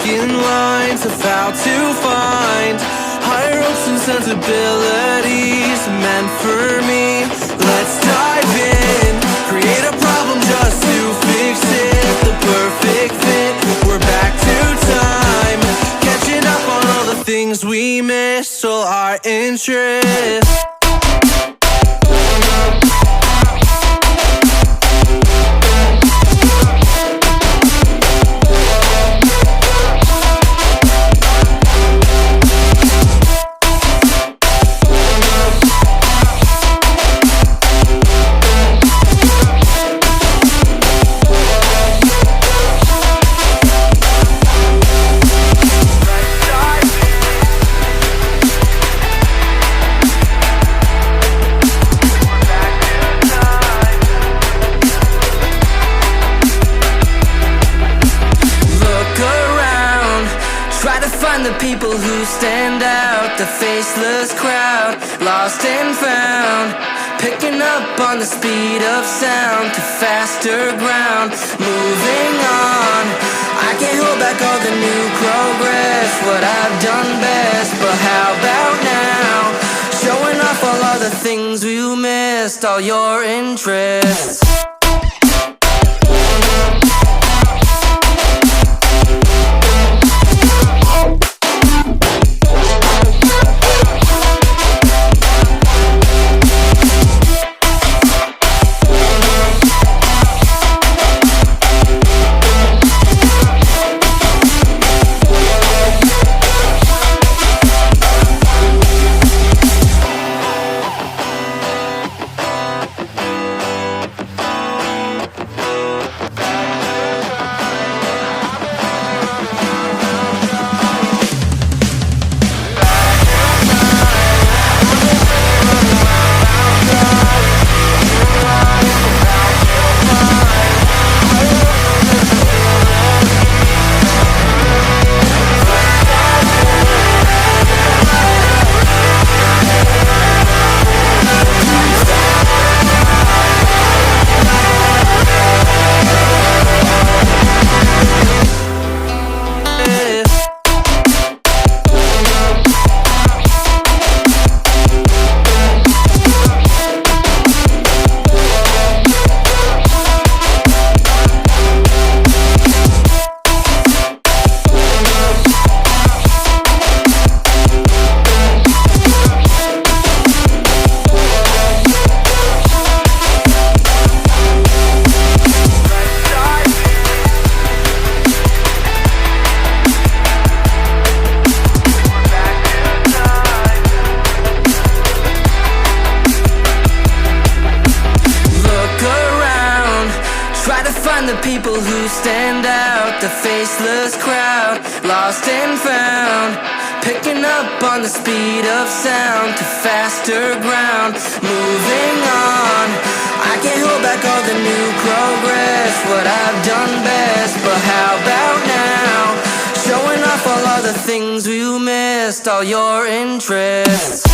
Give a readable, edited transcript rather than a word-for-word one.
broken lines of how to find higher hopes and sensibilities meant for me. Let's dive in, create a problem just to fix it. The perfect fit, we're back to time, catching up on all the things we missed, all our interests. The people who stand out, the faceless crowd, lost and found, picking up on the speed of sound to faster ground, moving on. I can't hold back all the new progress, what I've done best, but how about now, showing off all of the things we missed, all your interests. The people who stand out, the faceless crowd, lost and found, picking up on the speed of sound to faster ground, moving on. I can't hold back all the new progress, what I've done best, but how about now, showing off all of the things we missed, all your interests.